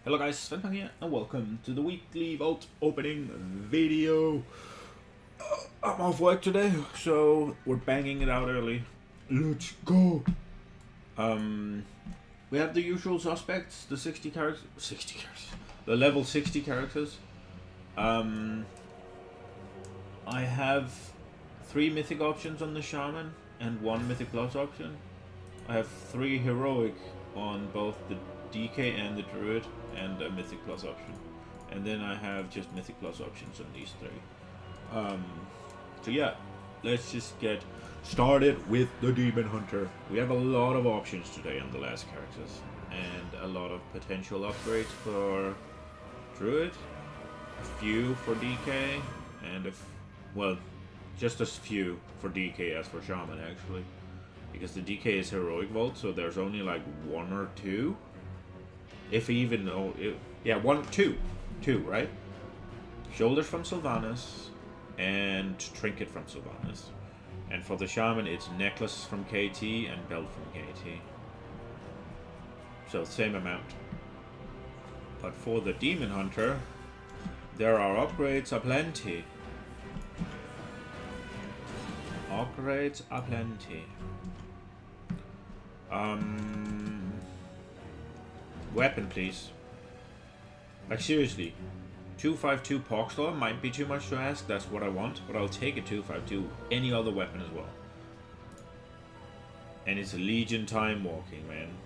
Hello guys, Fensmarken here, and welcome to the weekly vault opening video. I'm off work today, so we're banging it out early. Let's go! We have the usual suspects, the 60 characters, the level 60 characters. I have 3 mythic options on the shaman and 1 mythic plus option. I have 3 heroic on both the DK and the Druid, and a mythic plus option, and then I have just mythic plus options on these 3. So yeah, let's just get started with the Demon Hunter. We have a lot of options today on the last characters, and a lot of potential upgrades for Druid, a few for DK, and just as few for DK as for Shaman actually, because the DK is heroic vault, so there's only like 1 or 2. If even though, yeah, 2, right? Shoulders from Sylvanas and Trinket from Sylvanas. And for the Shaman, it's necklace from KT and belt from KT. So same amount. But for the Demon Hunter, there are upgrades aplenty. Upgrades aplenty. Weapon, please. Like, seriously. 252 Poxlor might be too much to ask. That's what I want. But I'll take a 252. Any other weapon as well. And it's a Legion time walking, man.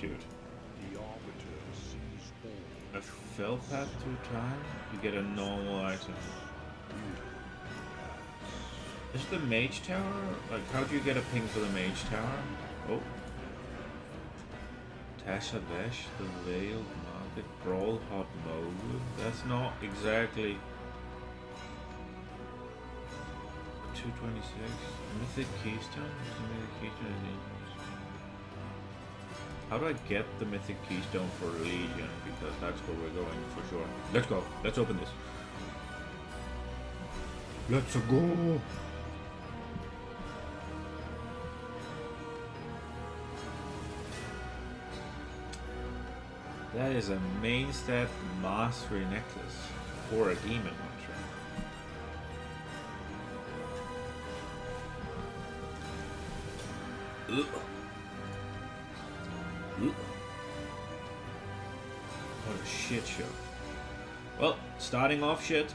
Dude. A fell path 2 times? You get a normal item. Is the Mage Tower? Like, how do you get a ping for the Mage Tower? Oh. Tasha Dash, the Veiled Market, Brawl, Hot Mode. That's not exactly 226. Mythic Keystone? Mythic Keystone. How do I get the Mythic Keystone for Legion? Because that's where we're going for sure. Let's go. Let's open this. Let's go. That is a main stat mastery necklace for a Demon Hunter. What a shit show. Well, starting off shit.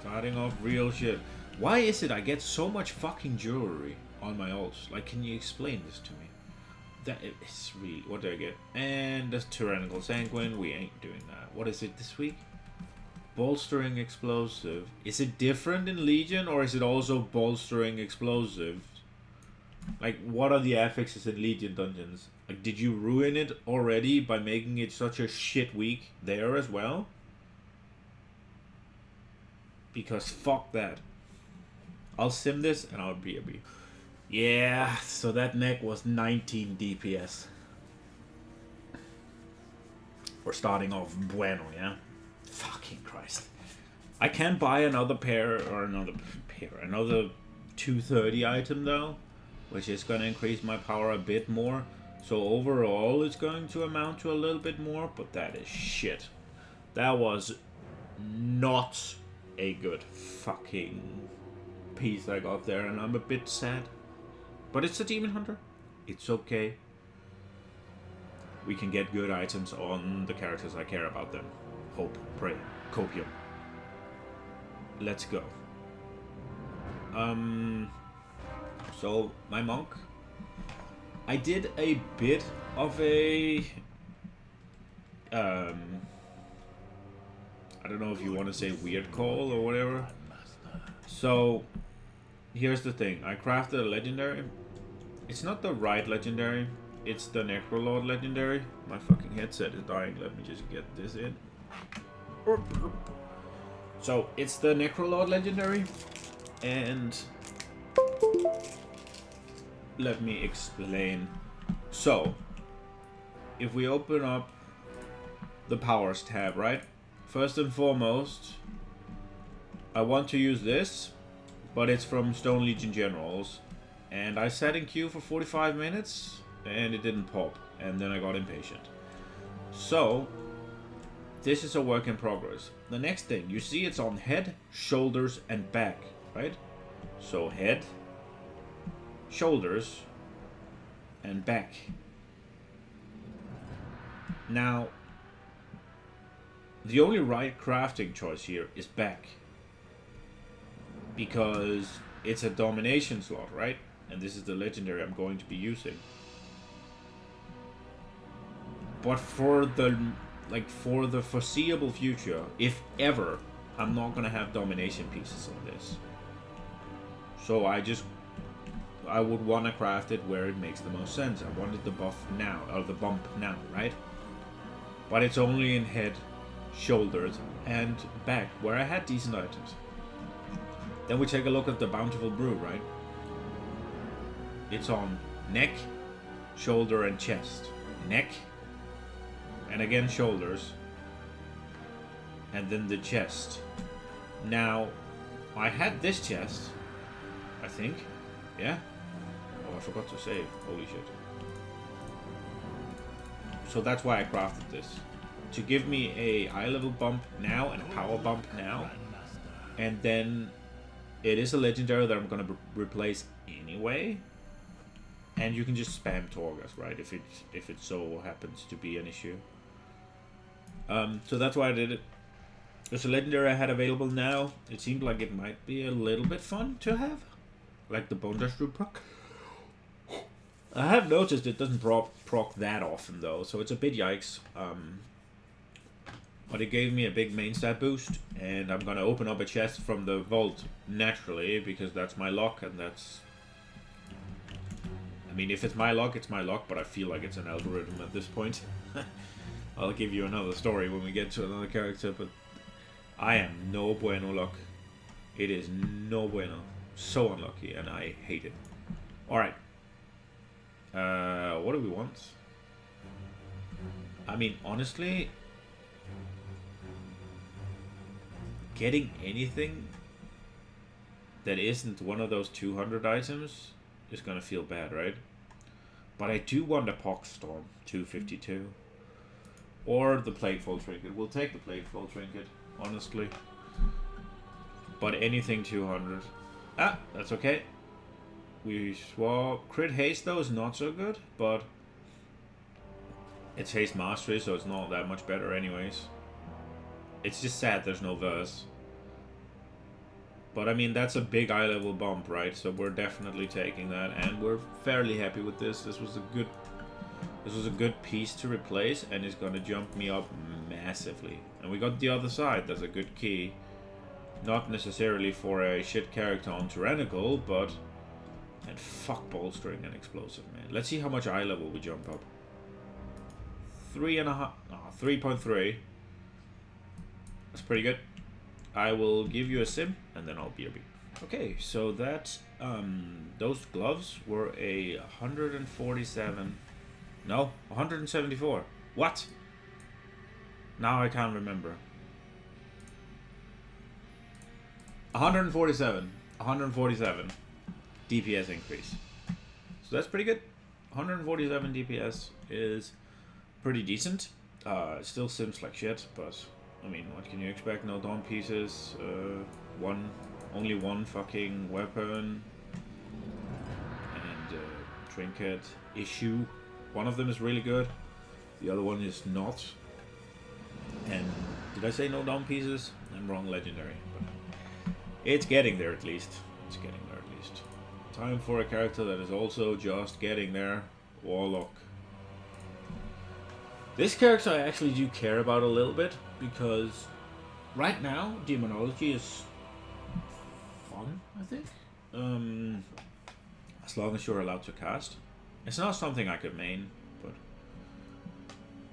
Starting off real shit. Why is it I get so much fucking jewelry on my ults? Like, can you explain this to me? That is really... What do I get? And the Tyrannical Sanguine. We ain't doing that. What is it this week? Bolstering Explosive. Is it different in Legion, or is it also Bolstering Explosive? Like, what are the affixes in Legion dungeons? Like, did you ruin it already by making it such a shit week there as well? Because fuck that. I'll sim this and I'll be a B. Yeah, so that neck was 19 DPS. We're starting off bueno, yeah? Fucking Christ. I can buy another another 230 item though, which is going to increase my power a bit more. So overall it's going to amount to a little bit more, but that is shit. That was not a good fucking piece I got there, and I'm a bit sad. But it's a Demon Hunter. It's okay. We can get good items on the characters I care about them. Hope, pray, copium. Let's go. So, my monk. I did a bit of a... I don't know if you want to say weird call or whatever. So, here's the thing. I crafted a legendary. It's not the right legendary. It's the Necrolord legendary. My fucking headset is dying. Let me just get this in. So, it's the Necrolord legendary. And... let me explain. So, if we open up the powers tab, right? First and foremost, I want to use this, but it's from Stone Legion Generals. And I sat in queue for 45 minutes and it didn't pop. And then I got impatient. So, this is a work in progress. The next thing, you see it's on head, shoulders, and back, right? So head, shoulders, and back. Now, the only right crafting choice here is back. Because it's a domination slot, right? And this is the legendary I'm going to be using. But for the foreseeable future, if ever, I'm not gonna have domination pieces on this. So I would want to craft it where it makes the most sense. I wanted the buff now, or the bump now, right? But it's only in head, shoulders, and back, where I had decent items. Then we take a look at the Bountiful Brew, right? It's on neck, shoulder, and chest. Neck, and again shoulders, and then the chest. Now, I had this chest, I think. Yeah? Oh, I forgot to save. Holy shit. So that's why I crafted this. To give me a eye level bump now and a power bump now. And then it is a legendary that I'm gonna replace anyway. And you can just spam Torghast, right? If it so happens to be an issue. So that's why I did it. There's a legendary I had available now. It seemed like it might be a little bit fun to have. Like the Bone Dust Root proc. I have noticed it doesn't proc that often though, so it's a bit yikes. But it gave me a big main stat boost, and I'm gonna open up a chest from the vault naturally, because that's my luck, and that's... I mean, if it's my luck, it's my luck, but I feel like it's an algorithm at this point. I'll give you another story when we get to another character, but I am no bueno luck. It is no bueno. So unlucky, and I hate it. Alright. What do we want? I mean, honestly, getting anything that isn't one of those 200 items is gonna feel bad, right? But I do want a Poxstorm 252. Or the Plaguefall Trinket. We'll take the Plaguefall Trinket, honestly. But anything 200. Ah, that's okay. We swap. Crit Haste, though, is not so good, but it's Haste Mastery, so it's not that much better anyways. It's just sad there's no verse. But I mean, that's a big eye level bump, right? So we're definitely taking that, and we're fairly happy with this. This was a good piece to replace, and it's gonna jump me up massively. And we got the other side. That's a good key. Not necessarily for a shit character on Tyrannical, but... And fuck bolstering and explosive, man. Let's see how much eye level we jump up. 3.3. That's pretty good. I will give you a sim, and then I'll BRB. Okay, so that, those gloves were a 147... No, 174. What? Now I can't remember. 147. 147 DPS increase. So that's pretty good. 147 DPS is pretty decent. Still sims like shit, but I mean, what can you expect? No dawn pieces. Only one fucking weapon and trinket issue. One of them is really good. The other one is not. And did I say no dawn pieces? I'm wrong, legendary. But it's getting there at least. It's getting there at least. Time for a character that is also just getting there. Warlock. This character I actually do care about a little bit, because right now demonology is fun, I think. As long as you're allowed to cast. It's not something I could main, but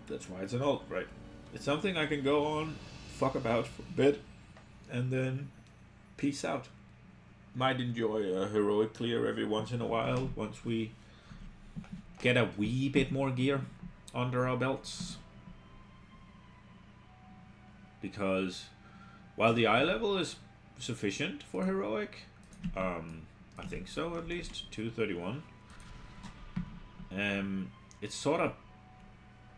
that's why it's an ult, right? It's something I can go on, fuck about for a bit, and then peace out. Might enjoy a heroic clear every once in a while, once we get a wee bit more gear under our belts. Because while the eye level is sufficient for heroic, I think so, at least. 231. It's sort of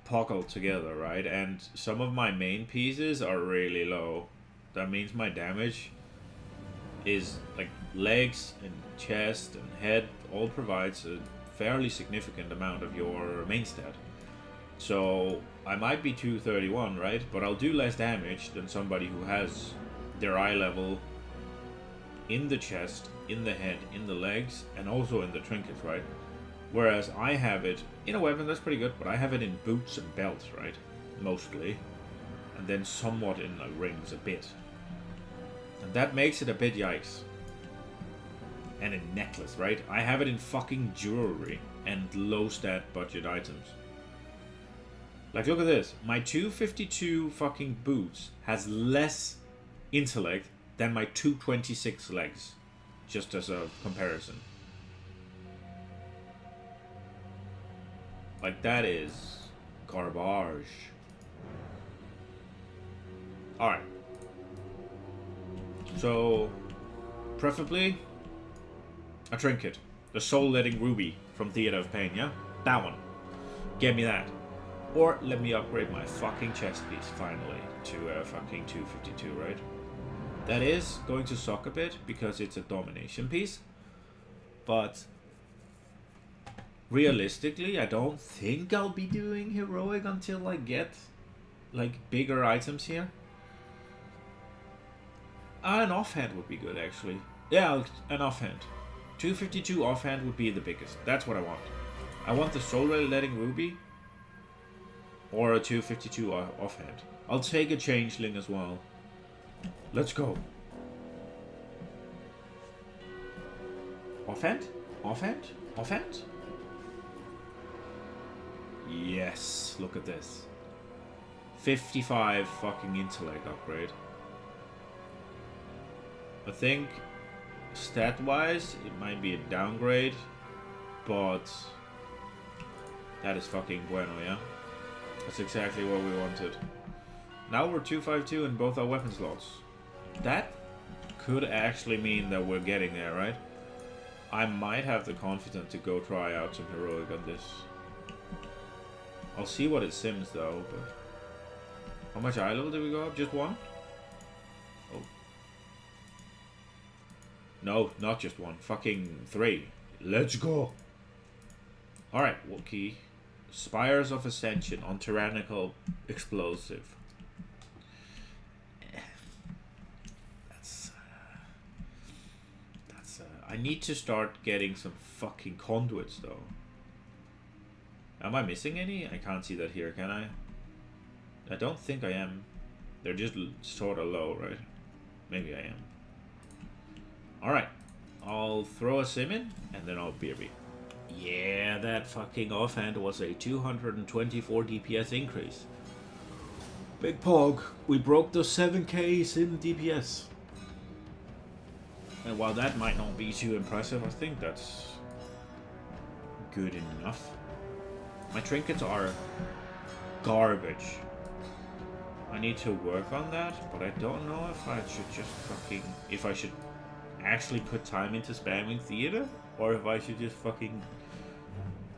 pockled together, right? And some of my main pieces are really low. That means my damage is like legs and chest and head all provides a fairly significant amount of your main stat. So I might be 231, right? But I'll do less damage than somebody who has their eye level in the chest, in the head, in the legs, and also in the trinkets, right? Whereas I have it in a weapon, that's pretty good, but I have it in boots and belts, right? Mostly. And then somewhat in like rings a bit. And that makes it a bit yikes. And in necklace, right? I have it in fucking jewelry and low stat budget items. Like, look at this. My 252 fucking boots has less intellect than my 226 legs. Just as a comparison. Like, that is garbage. Alright. So, preferably a trinket. The soul-letting ruby from Theater of Pain, yeah? That one. Get me that. Or let me upgrade my fucking chest piece, finally, to a fucking 252, right? That is going to suck a bit, because it's a domination piece. But realistically, I don't think I'll be doing heroic until I get, like, bigger items here. An offhand would be good, actually. Yeah, an offhand. 252 offhand would be the biggest. That's what I want. I want the soul-letting ruby. Or a 252 offhand. I'll take a changeling as well. Let's go. Offhand? Offhand? Offhand? Yes, look at this. 55 fucking intellect upgrade. I think stat-wise, it might be a downgrade, but that is fucking bueno, yeah? That's exactly what we wanted. Now we're 252 in both our weapon slots. That could actually mean that we're getting there, right? I might have the confidence to go try out some heroic on this. I'll see what it sims though, but... How much eye level did we go up? Just one? Oh. No, not just one. Fucking 3. Let's go! Alright, Wookiee. Spires of Ascension on Tyrannical Explosive. That's I need to start getting some fucking conduits though. Am I missing any? I can't see that here, can I? I don't think I am. They're just sort of low, right? Maybe I am. Alright. I'll throw a sim in, and then I'll BRB. Yeah, that fucking offhand was a 224 DPS increase. Big Pog, we broke the 7Ks in DPS. And while that might not be too impressive, I think that's good enough. My trinkets are garbage. I need to work on that, but I don't know if I should just fucking... If I should actually put time into spamming theater, or if I should just fucking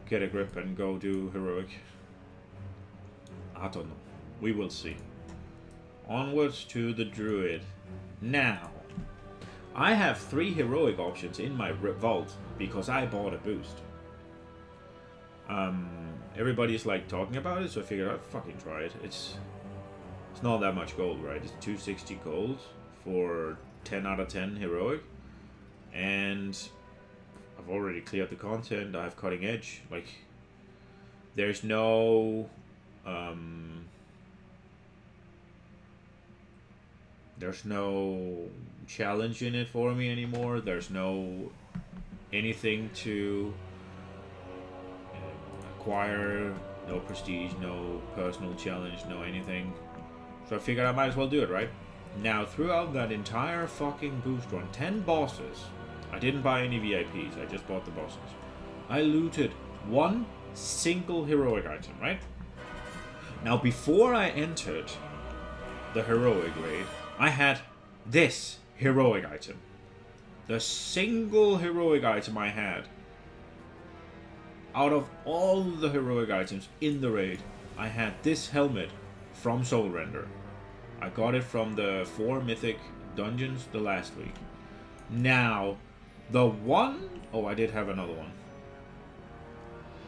get a grip and go do heroic. I don't know. We will see. Onwards to the Druid. Now, I have 3 heroic options in my vault because I bought a boost. Everybody's like talking about it, so I figured I'd fucking try it. It's not that much gold, right? It's 260 gold for 10 out of 10 heroic. And I've already cleared the content. I have cutting edge. Like, there's no challenge in it for me anymore. There's no anything to acquire, no prestige, no personal challenge, no anything. So I figured I might as well do it, right? Now, throughout that entire fucking boost run, 10 bosses, I didn't buy any VIPs, I just bought the bosses. I looted 1 single heroic item, right? Now, before I entered the heroic raid, I had this heroic item. The single heroic item I had, out of all the heroic items in the raid, I had this helmet from Soul Render. I got it from the 4 mythic dungeons the last week. Now, the one... Oh, I did have another one.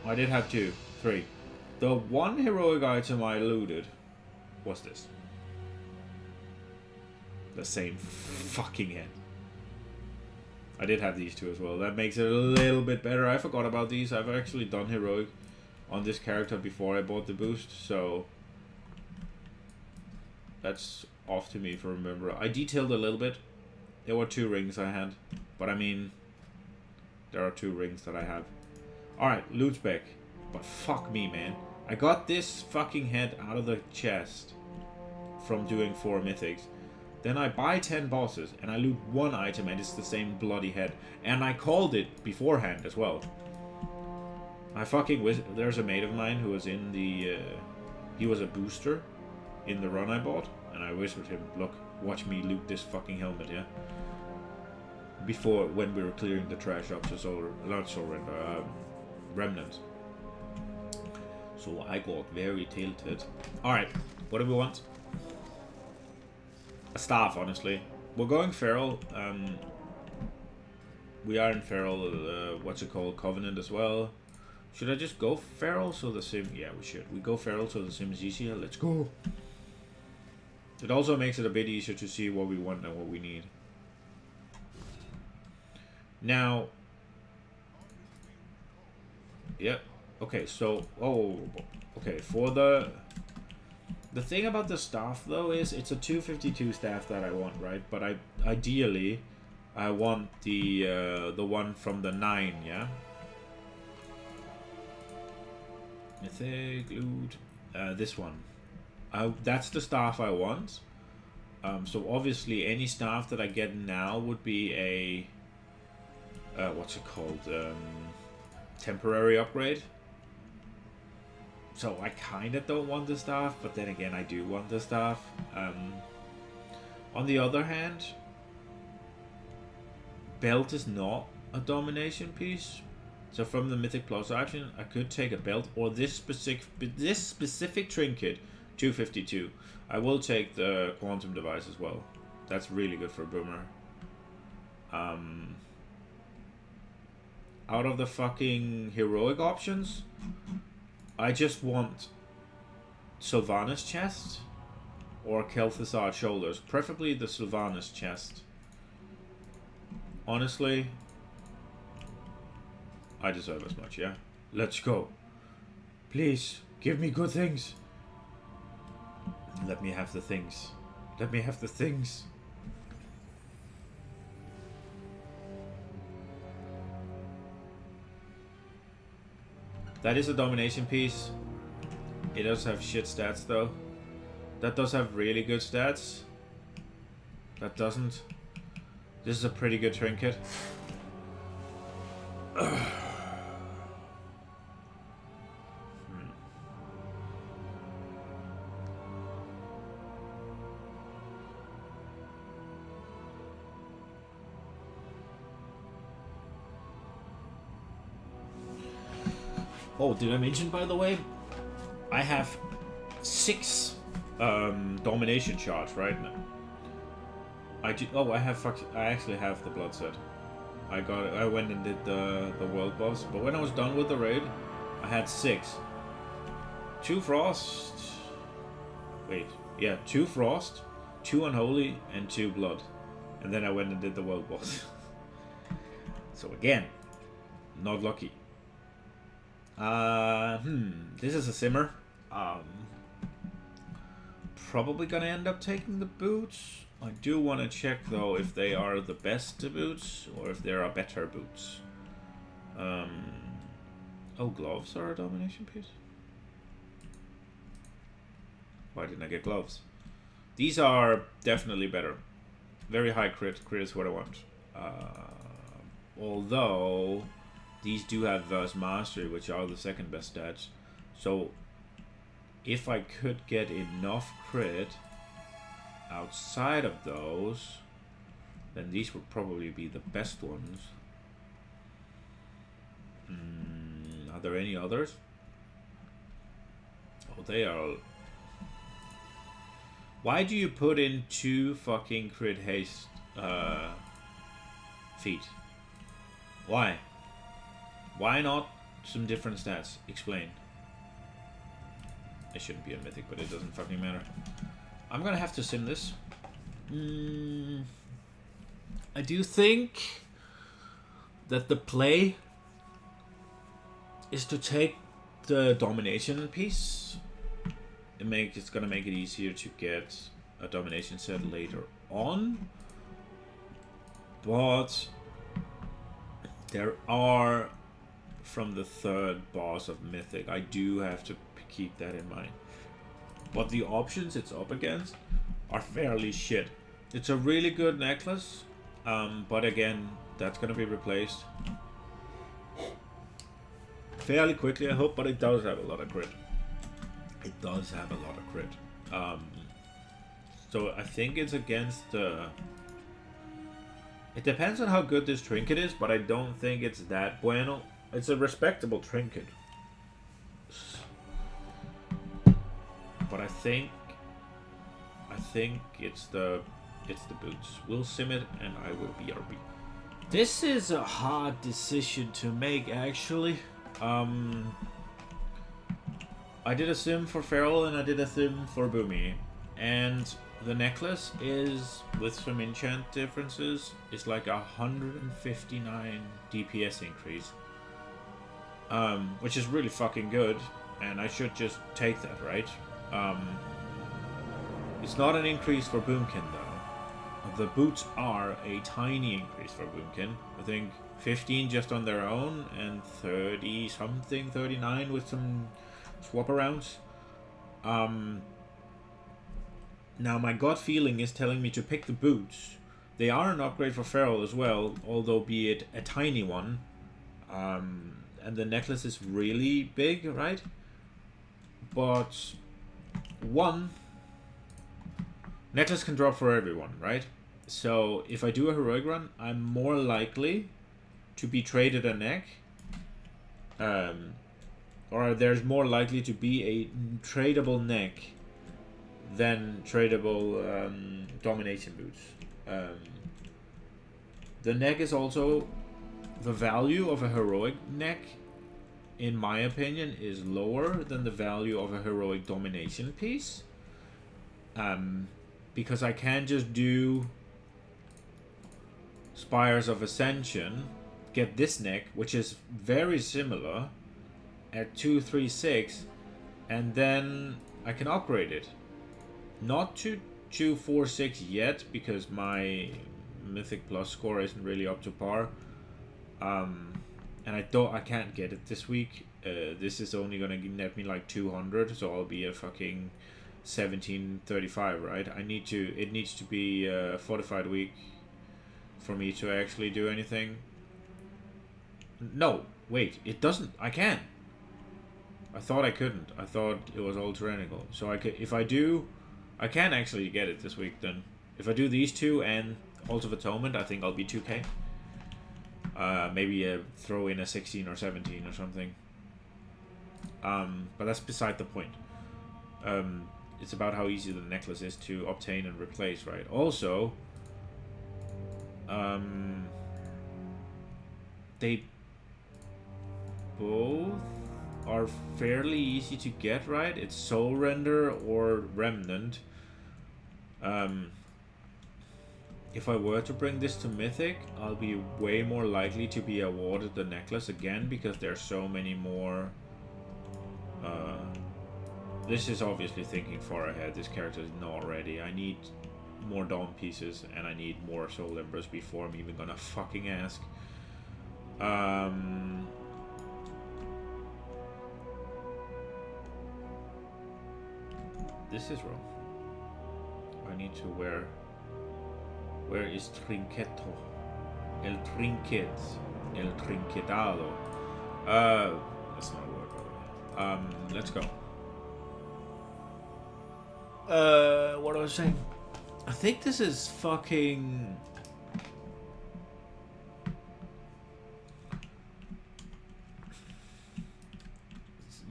I did have 2, 3. The one heroic item I looted was this. The same fucking head. I did have these 2 as well. That makes it a little bit better. I forgot about these. I've actually done heroic on this character before I bought the boost, so that's off to me for remember. I detailed a little bit. There were 2 rings I had, but I mean, there are 2 rings that I have. Alright, loot spec. But fuck me, man. I got this fucking head out of the chest from doing 4 mythics. Then I buy 10 bosses and I loot 1 item and it's the same bloody head. And I called it beforehand as well. I fucking there's a mate of mine who was in the he was a booster in the run I bought, and I whispered him, look, watch me loot this fucking helmet, yeah? Before, when we were clearing the trash up to Remnant. So I got very tilted. Alright, what do we want? A staff, honestly. We're going feral. We are in feral, what's it called, Covenant as well. Should I just go feral so the sim... Yeah, we should. We go feral so the sim is easier. Let's go. It also makes it a bit easier to see what we want and what we need. Now... Yep. Okay, so... Oh, okay, for the... The thing about the staff, though, is it's a 252 staff that I want, right? But ideally, I want the one from the 9, yeah? Mythic, loot, this one. That's the staff I want. So obviously, any staff that I get now would be a... what's it called? Temporary upgrade. So I kind of don't want the staff, but then again I do want the staff. On the other hand, belt is not a domination piece. So from the Mythic Plus action, I could take a belt or this specific trinket, 252. I will take the Quantum Device as well. That's really good for a boomer. Out of the fucking heroic options, I just want Sylvanas chest or Kel'Thuzad shoulders. Preferably the Sylvanas chest. Honestly, I deserve as much, yeah? Let's go. Please, give me good things. Let me have the things. Let me have the things. That is a domination piece. It does have shit stats though. That does have really good stats. That doesn't. This is a pretty good trinket. Oh, did I mention, by the way, I have 6 domination shards right now. I actually have the blood set. I went and did the world boss, but when I was done with the raid, I had 6. 2 frost. Wait, yeah, 2 frost, 2 unholy, and 2 blood, and then I went and did the world boss. So again, not lucky. This is a simmer. Probably gonna end up taking the boots. I do want to check though if they are the best boots or if there are better boots. Oh, gloves are a domination piece. Why didn't I get gloves? These are definitely better. Very high crit. Crit is what I want. Although these do have Verse Mastery, which are the second best stats. So if I could get enough crit outside of those, then these would probably be the best ones. Are there any others? Oh, they are. Why do you put in 2 fucking crit haste feet? Why? Why not some different stats? Explain. It shouldn't be a mythic, but it doesn't fucking matter. I'm gonna have to sim this. I do think that the play is to take the domination piece. It's gonna make it easier to get a domination set later on. But there are, from the 3rd boss of Mythic, I do have to keep that in mind. But the options it's up against are fairly shit. It's a really good necklace, but again, that's gonna be replaced fairly quickly, I hope, but it does have a lot of crit. It does have a lot of crit. So I think it's against... it depends on how good this trinket is, but I don't think it's that bueno. It's a respectable trinket. But I think it's the boots. We'll sim it and I will BRB. This is a hard decision to make, actually. I did a sim for Feral and I did a sim for Boomy, and the necklace is, with some enchant differences, is like 159 DPS increase, which is really fucking good, and I should just take that, right? It's not an increase for Boomkin though. The boots are a tiny increase for Boomkin. I think 15 just on their own, and 30 something, 39 with some swap arounds. Now my gut feeling is telling me to pick the boots. They are an upgrade for Feral as well, although be it a tiny one. And the necklace is really big, right? But one, necklace can drop for everyone, right? So if I do a heroic run, I'm more likely to be traded a neck, or there's more likely to be a tradable neck than tradable domination boots. The neck is also, the value of a heroic neck, in my opinion, is lower than the value of a heroic domination piece, because I can just do Spires of Ascension, get this neck, which is very similar, at 236, and then I can upgrade it. Not to 246 yet, because my Mythic Plus score isn't really up to par. And I can't get it this week. This is only gonna net me like 200, so I'll be a fucking 1735, right? It needs to be a fortified week for me to actually do anything. No, wait, it doesn't. I can. I thought I couldn't. I thought it was all tyrannical. So I could, if I do, I can actually get it this week then. If I do these two and Altar of Atonement, I think I'll be 2k. Maybe throw in a 16 or 17 or something. But that's beside the point. It's about how easy the necklace is to obtain and replace, right? Also, they both are fairly easy to get, right? It's Soul Render or Remnant. If I were to bring this to Mythic, I'll be way more likely to be awarded the necklace again, because there's so many more... this is obviously thinking far ahead. This character is not ready. I need more Dom pieces, and I need more Soul Embers before I'm even gonna fucking ask. This is wrong. I need to wear... Where is Trinqueto? El Trinquet. El Trinquetado. That's not a word, by the way. Let's go. What was I saying? I think this is fucking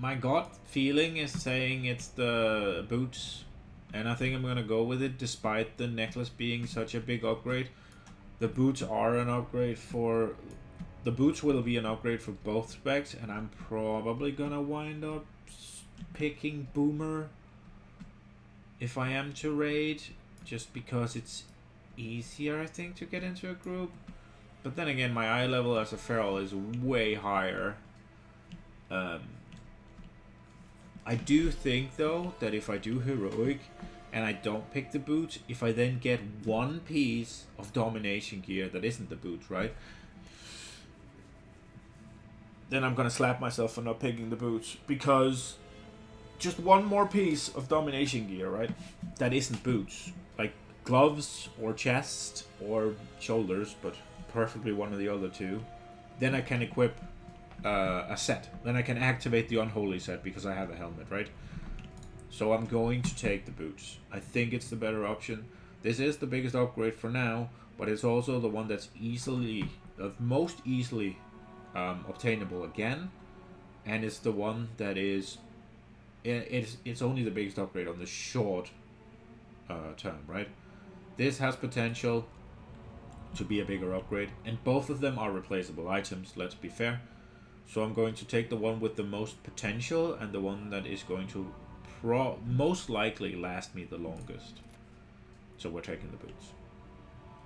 My gut feeling is saying it's the boots, and I think I'm gonna go with it despite the necklace being such a big upgrade. The boots are an upgrade for... The boots will be an upgrade for both specs, and I'm probably gonna wind up picking Boomer if I am to raid, just because it's easier, I think, to get into a group. But then again, my eye level as a feral is way higher. I do think, though, that if I do heroic and I don't pick the boots, if I then get one piece of domination gear that isn't the boots, right? Then I'm gonna slap myself for not picking the boots, because just one more piece of domination gear, right? That isn't boots, like gloves or chest or shoulders, but preferably one of the other two. Then I can equip a set. Then I can activate the unholy set because I have a helmet, right? So I'm going to take the boots. I think it's the better option. This is the biggest upgrade for now, but it's also the one that's most easily obtainable again, and it's the one that is it's only the biggest upgrade on the short term, right? This has potential to be a bigger upgrade, and both of them are replaceable items, let's be fair. So I'm going to take the one with the most potential and the one that is going to most likely last me the longest. So we're taking the boots.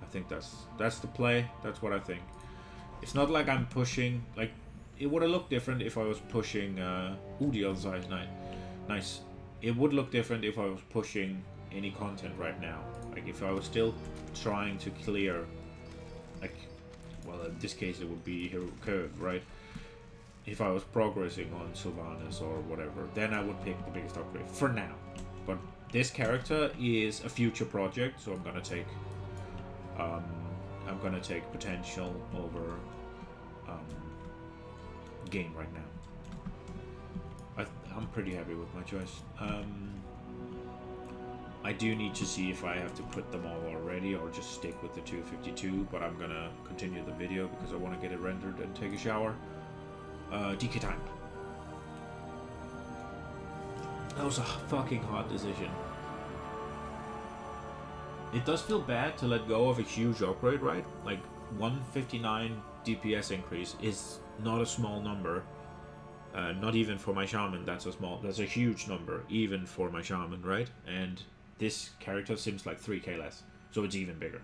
I think that's the play. That's what I think. It's not like I'm pushing, like, it would have looked different if I was pushing, the other side, nice. It would look different if I was pushing any content right now. Like, if I was still trying to clear, like, well, in this case it would be Hero Curve, right? If I was progressing on Sylvanas or whatever, then I would pick the biggest upgrade for now. But this character is a future project, so I'm gonna take potential over game right now. I'm pretty happy with my choice. I do need to see if I have to put them all already or just stick with the 252, but I'm gonna continue the video because I want to get it rendered and take a shower. DK time. That was a fucking hard decision. It does feel bad to let go of a huge upgrade, right? Like 159 DPS increase is not a small number. Not even for my shaman, that's a huge number, even for my shaman, right? And this character seems like 3k less, so it's even bigger.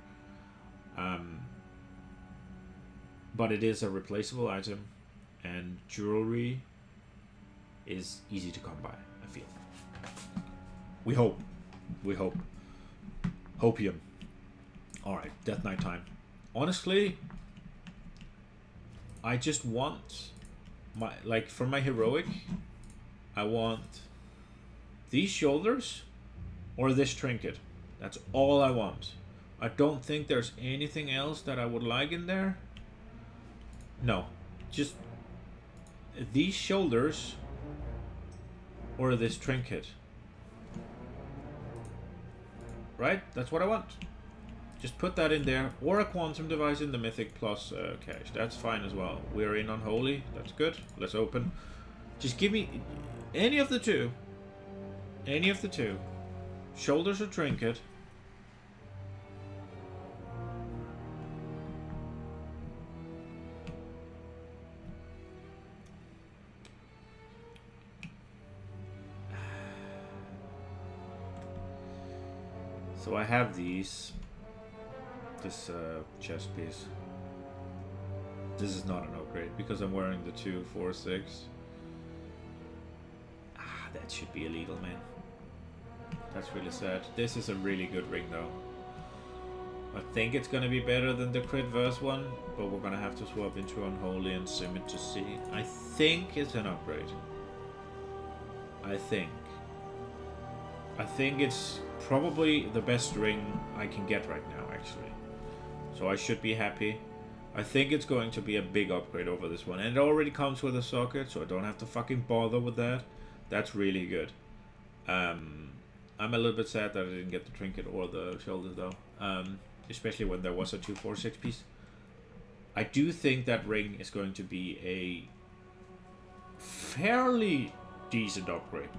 But it is a replaceable item, and jewelry is easy to come by, I feel. We hope. Hopium. Alright, Death Knight time. Honestly, I just want for my heroic, I want these shoulders or this trinket. That's all I want. I don't think there's anything else that I would like in there. No, just these shoulders or this trinket. Right? That's what I want. Just put that in there, or a quantum device in the mythic plus cash. That's fine as well. We're in unholy. That's good. Let's open. Just give me any of the two. Any of the two. Shoulders or trinket. So I have these. This chest piece. This is not an upgrade because I'm wearing the 246. That should be illegal, man. That's really sad. This is a really good ring, though. I think it's gonna be better than the crit verse one, but we're gonna have to swap into unholy and sim it to see. I think it's an upgrade. I think it's probably the best ring I can get right now, actually. So I should be happy. I think it's going to be a big upgrade over this one. And it already comes with a socket, so I don't have to fucking bother with that. That's really good. I'm a little bit sad that I didn't get the trinket or the shoulders, though. Especially when there was a 246 piece. I do think that ring is going to be a fairly decent upgrade.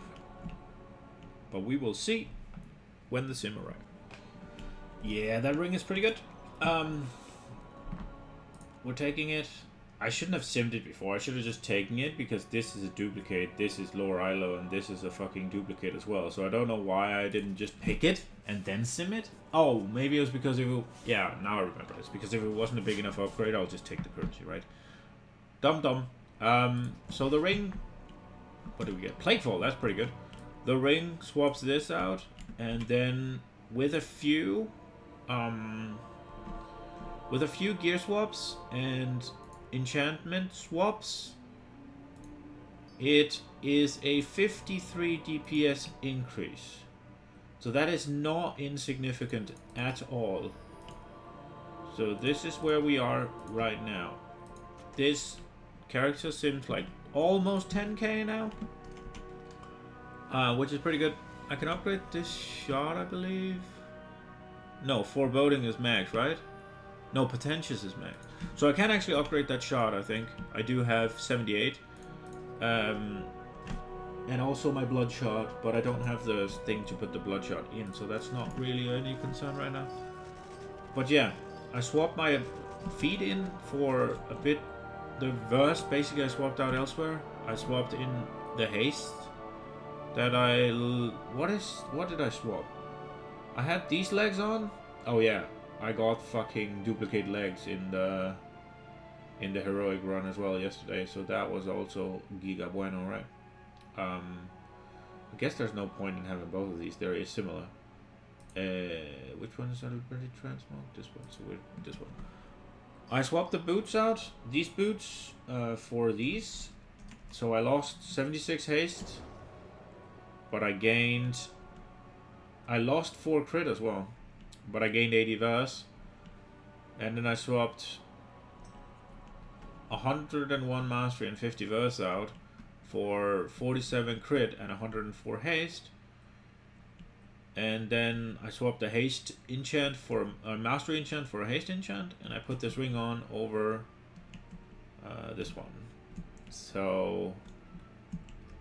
But we will see when the sim arrives. Yeah, that ring is pretty good. We're taking it. I shouldn't have simmed it before. I should have just taken it because this is a duplicate, this is Lower Ilo, and this is a fucking duplicate as well. So I don't know why I didn't just pick it and then sim it. Oh, maybe it was because if it... Yeah, now I remember. It's because if it wasn't a big enough upgrade, I'll just take the currency, right? Dumb. So the ring... What do we get? Platefall, that's pretty good. The ring swaps this out, and then with a few... with a few gear swaps and enchantment swaps, it is a 53 DPS increase. So that is not insignificant at all. So this is where we are right now. This character seems like almost 10k now, which is pretty good. I can upgrade this shot, I believe. No, Foreboding is max, right? No, Potentious is max. So I can actually upgrade that shot, I think. I do have 78. And also my Bloodshot, but I don't have the thing to put the Bloodshot in, so that's not really any concern right now. But yeah, I swapped my feed in for a bit. The verse, basically I swapped out elsewhere. I swapped in the haste that what did I swap? I had these legs on. Oh yeah, I got fucking duplicate legs in the heroic run as well yesterday, so that was also giga bueno, right? I guess there's no point in having both of these. They're similar. Which one is already transmog? This one. So this one. I swapped the boots out. These boots for these. So I lost 76 haste, but I lost 4 crit as well, but I gained 80 verse. And then I swapped 101 mastery and 50 verse out for 47 crit and 104 haste. And then I swapped a haste enchant for a mastery enchant for a haste enchant, and I put this ring on over this one. So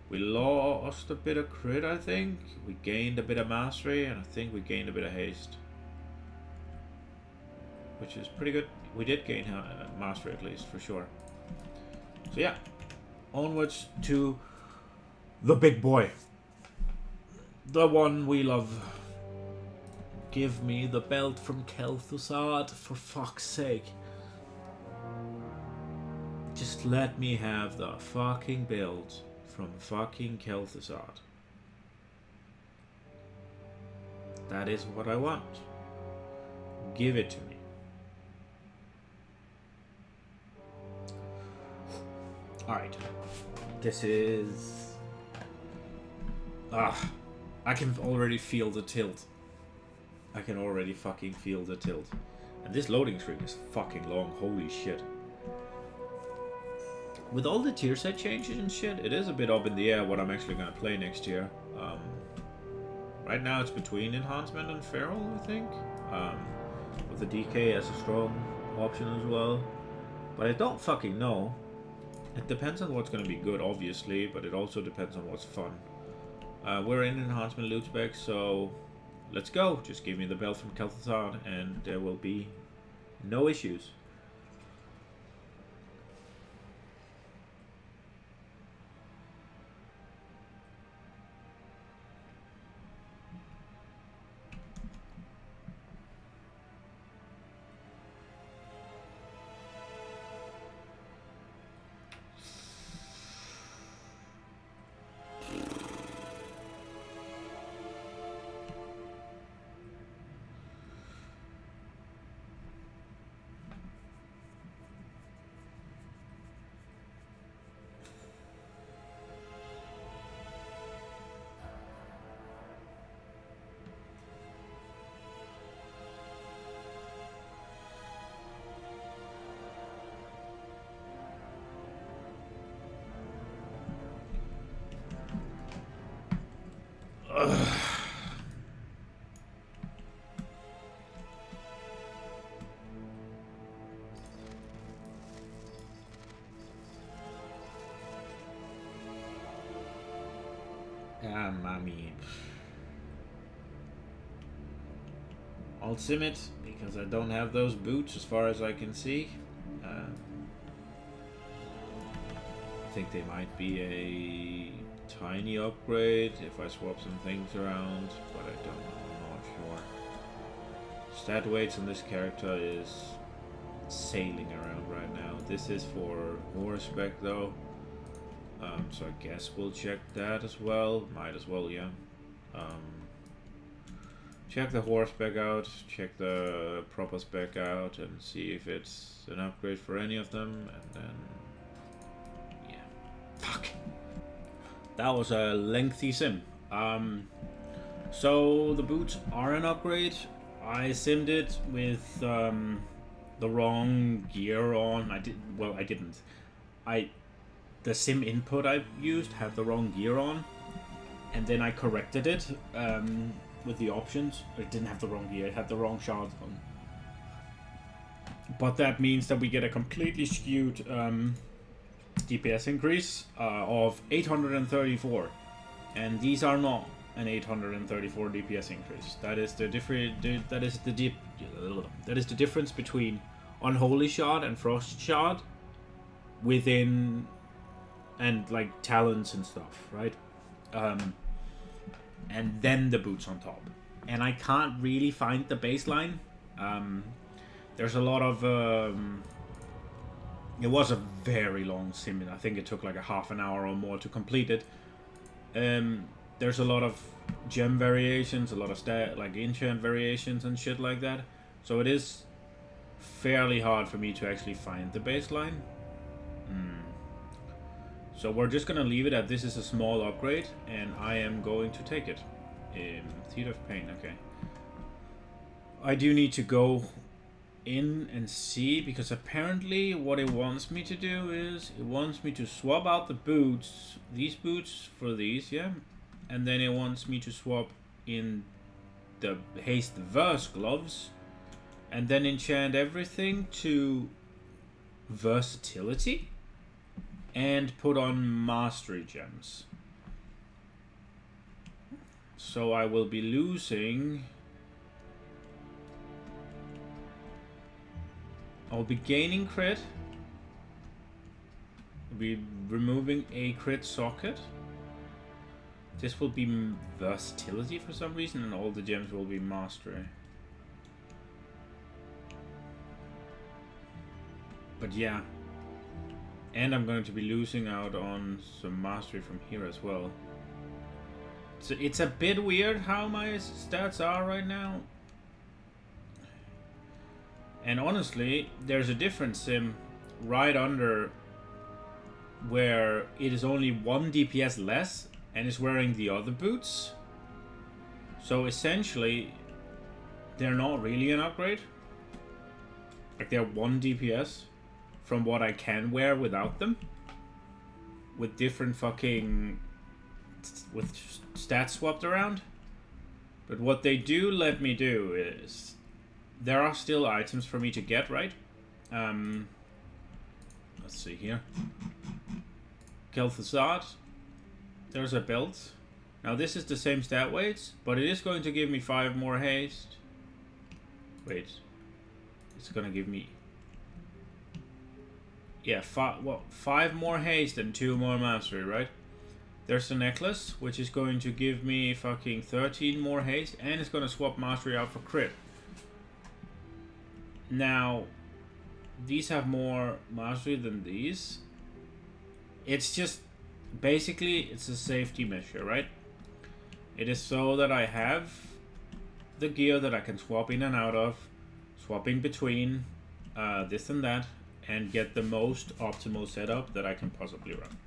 we lost a bit of crit, I think. We gained a bit of mastery, and I think we gained a bit of haste, which is pretty good. We did gain mastery at least, for sure. So yeah, onwards to the big boy. The one we love. Give me the belt from Kel'Thuzad, for fuck's sake. Just let me have the fucking belt from fucking Kel'Thuzad. That is what I want. Give it to me. Alright. This is... I can already feel the tilt. I can already fucking feel the tilt. And this loading screen is fucking long. Holy shit. With all the tier set changes and shit, it is a bit up in the air what I'm actually going to play next year. Right now it's between Enhancement and Feral, I think. With the DK as a strong option as well. But I don't fucking know. It depends on what's going to be good, obviously, but it also depends on what's fun. We're in Enhancement loot spec, so let's go. Just give me the belt from Kel'Thuzad and there will be no issues. I mean, I'll sim it because I don't have those boots as far as I can see. I think they might be a tiny upgrade if I swap some things around, but I don't know, I'm not sure. Stat weights on this character is sailing around right now. This is for horseback though, so I guess we'll check that as well. Might as well, yeah. Check the horseback out, check the proper spec out, and see if it's an upgrade for any of them, and then yeah. Fuck. That was a lengthy sim. So the boots are an upgrade. I simmed it with the wrong gear on. I didn't. The sim input I used had the wrong gear on, and then I corrected it with the options. It didn't have the wrong gear. It had the wrong shards on. But that means that we get a completely skewed DPS increase of 834, and these are not an 834 DPS increase. That is the difference between Unholy Shard and Frost Shard within, and like talents and stuff, right? And then the boots on top. And I can't really find the baseline. There's a lot of it was a very long sim. I think it took like a half an hour or more to complete it. There's a lot of gem variations, a lot of like enchant variations and shit like that. So it is fairly hard for me to actually find the baseline. So we're just gonna leave it at this is a small upgrade, and I am going to take it. Teeth of Pain, okay. I do need to go in and see, because apparently what it wants me to do is it wants me to swap out the boots, these boots for these, yeah, and then it wants me to swap in the haste verse gloves and then enchant everything to versatility and put on mastery gems. So I will be losing, I'll be gaining crit, I'll be removing a crit socket. This will be versatility for some reason, and all the gems will be mastery. But yeah, and I'm going to be losing out on some mastery from here as well. So it's a bit weird how my stats are right now. And honestly, there's a different sim right under where it is only 1 DPS less and is wearing the other boots. So essentially, they're not really an upgrade. Like they're 1 DPS from what I can wear without them. With different fucking, with stats swapped around. But what they do let me do is, there are still items for me to get, right? Let's see here. Kel'Thuzad. There's a belt. Now this is the same stat weights, but it is going to give me 5 more haste. Wait. It's gonna give me, yeah, 5 more haste and 2 more mastery, right? There's a necklace, which is going to give me fucking 13 more haste, and it's gonna swap mastery out for crit. Now, these have more mastery than these. It's just, basically, it's a safety measure, right? It is so that I have the gear that I can swap in and out of, swapping between this and that, and get the most optimal setup that I can possibly run.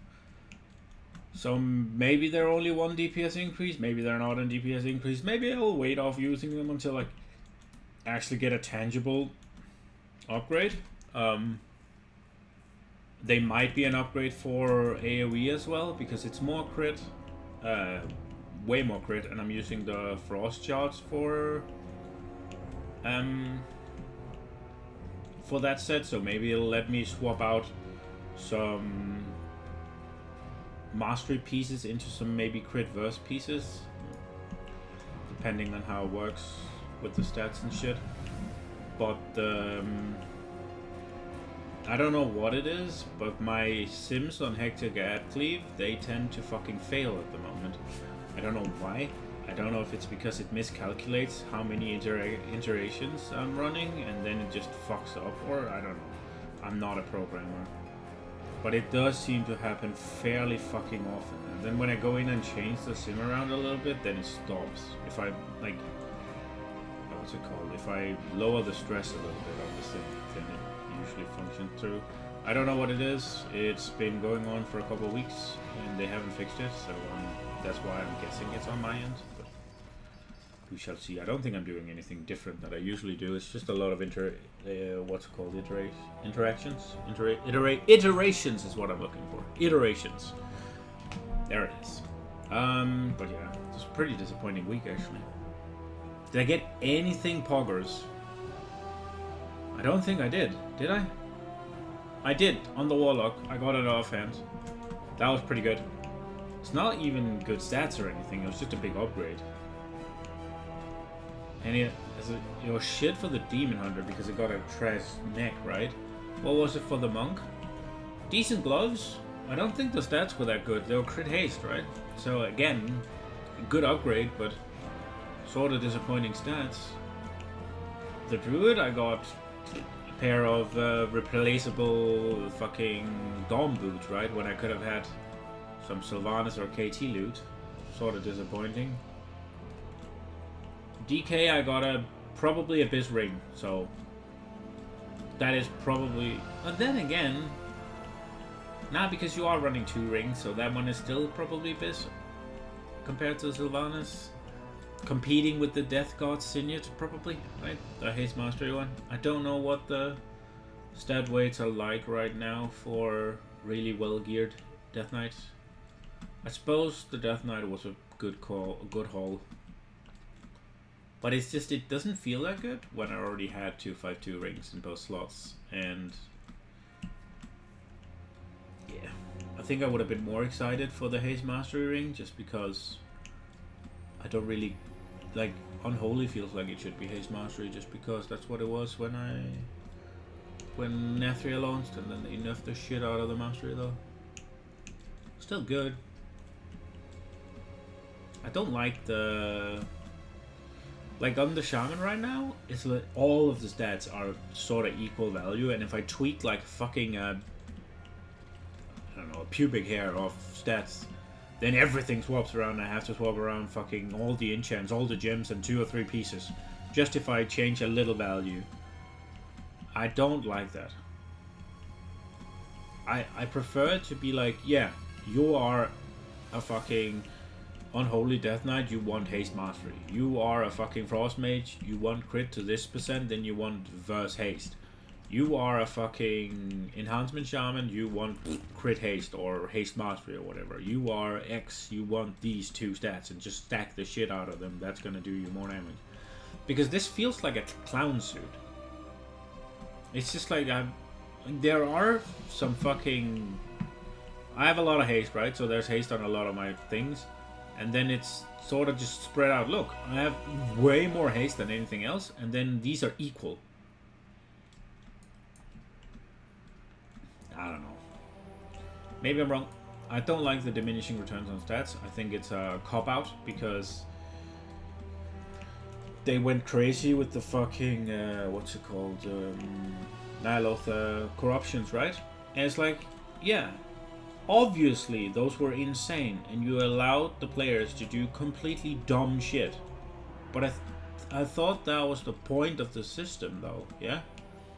So maybe they're only 1 DPS increase, maybe they're not a DPS increase, maybe I'll wait off using them until I actually get a tangible upgrade. They might be an upgrade for AoE as well, because it's more crit, way more crit, and I'm using the frost shards for that set, so maybe it'll let me swap out some mastery pieces into some maybe crit verse pieces, depending on how it works with the stats and shit. But I don't know what it is, but my sims on Hectic Adcleave, they tend to fucking fail at the moment. I don't know why. I don't know if it's because it miscalculates how many iterations I'm running and then it just fucks up, or I don't know. I'm not a programmer. But it does seem to happen fairly fucking often. And then when I go in and change the sim around a little bit, then it stops. If I, like, what's it called? If I lower the stress a little bit of the sim, then it usually functions through. I don't know what it is. It's been going on for a couple of weeks and they haven't fixed it, so that's why I'm guessing it's on my end. But we shall see. I don't think I'm doing anything different that I usually do. It's just a lot of interactions. Iterations is what I'm looking for. Iterations. There it is. But yeah, it's a pretty disappointing week actually. Did I get anything poggers? I don't think I did. Did I? I did on the Warlock. I got it offhand. That was pretty good. It's not even good stats or anything. It was just a big upgrade. And it was shit for the Demon Hunter because it got a trash neck, right? What was it for the Monk? Decent gloves. I don't think the stats were that good. They were crit haste, right? So again, a good upgrade, but sort of disappointing stats. The Druid, I got a pair of replaceable fucking Dom boots, right? When I could have had some Sylvanas or KT loot. Sort of disappointing. DK, I got probably Abyss ring, so that is probably. But then again, not because you are running 2 rings, so that one is still probably Abyss compared to Sylvanas. Competing with the Death God Signet, probably, right? The Haste Mastery one. I don't know what the stat weights are like right now for really well geared Death Knights. I suppose the Death Knight was a good call, a good haul. But it's just, it doesn't feel that good when I already had 252 rings in both slots. And yeah, I think I would have been more excited for the Haze Mastery ring just because I don't really, like, Unholy feels like it should be Haze Mastery just because that's what it was when Nathria launched, and then they nerfed the shit out of the Mastery though. Still good. I don't like the... Like on the Shaman right now, it's like all of the stats are sort of equal value, and if I tweak like fucking I don't know, a pubic hair of stats, then everything swaps around. I have to swap around fucking all the enchants, all the gems, and 2 or 3 pieces, just if I change a little value. I don't like that. I prefer it to be like, yeah, you are a fucking Unholy Death Knight, you want Haste Mastery. You are a fucking Frost Mage, you want crit to this %, then you want Verse Haste. You are a fucking Enhancement Shaman, you want crit haste or Haste Mastery or whatever. You are X, you want these 2 stats and just stack the shit out of them. That's gonna do you more damage. Because this feels like a clown suit. It's just like, there are some fucking... I have a lot of haste, right? So there's haste on a lot of my things. And then it's sort of just spread out. Look, I have way more haste than anything else, and then these are equal. I don't know. Maybe I'm wrong. I don't like the diminishing returns on stats. I think it's a cop-out because they went crazy with the fucking, what's it called? Nyloth corruptions, right? And it's like, yeah. Obviously, those were insane, and you allowed the players to do completely dumb shit. But I thought that was the point of the system, though, yeah?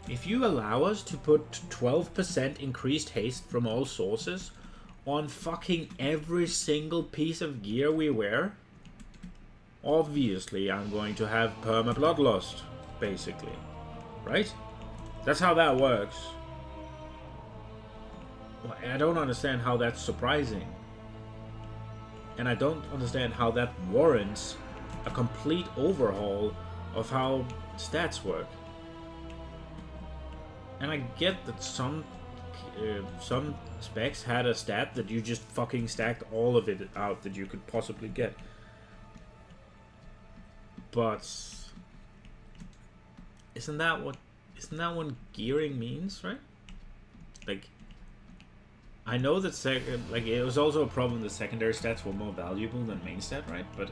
If you allow us to put 12% increased haste from all sources on fucking every single piece of gear we wear, obviously I'm going to have perma bloodlust, basically. Right? That's how that works. I don't understand how that's surprising. And I don't understand how that warrants a complete overhaul of how stats work. And I get that some some specs had a stat that you just fucking stacked all of it out that you could possibly get. But isn't that what gearing means, right? Like, I know that like it was also a problem that secondary stats were more valuable than main stat, right? But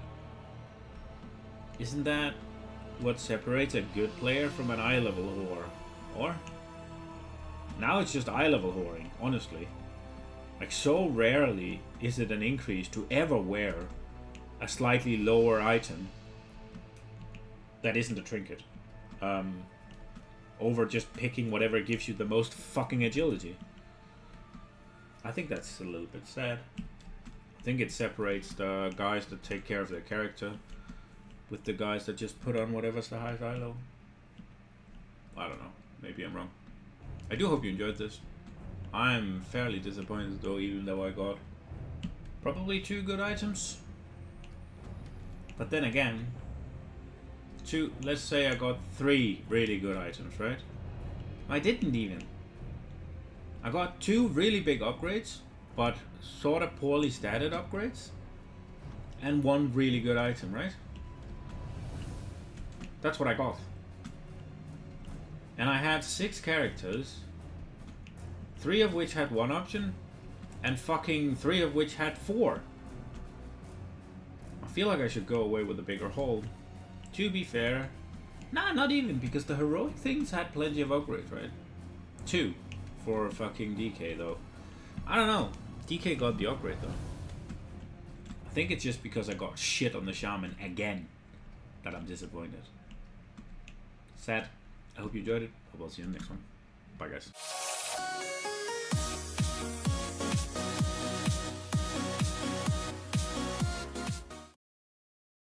isn't that what separates a good player from an eye level whore? Or now it's just eye level whoring, honestly. Like, so rarely is it an increase to ever wear a slightly lower item that isn't a trinket, over just picking whatever gives you the most fucking agility. I think that's a little bit sad. I think it separates the guys that take care of their character with the guys that just put on whatever's the highest eye level. I don't know. Maybe I'm wrong. I do hope you enjoyed this. I'm fairly disappointed though, even though I got probably 2 good items. But then again, let's say I got 3 really good items, right? I didn't even. I got 2 really big upgrades, but sort of poorly statted upgrades, and 1 really good item, right? That's what I got. And I had 6 characters, 3 of which had 1 option, and fucking 3 of which had 4. I feel like I should go away with a bigger hold. To be fair, nah, not even, because the heroic things had plenty of upgrades, right? 2 for fucking DK though. I don't know. DK got the upgrade though. I think it's just because I got shit on the shaman again that I'm disappointed. Sad. I hope you enjoyed it. Hope I'll see you in the next one. Bye guys.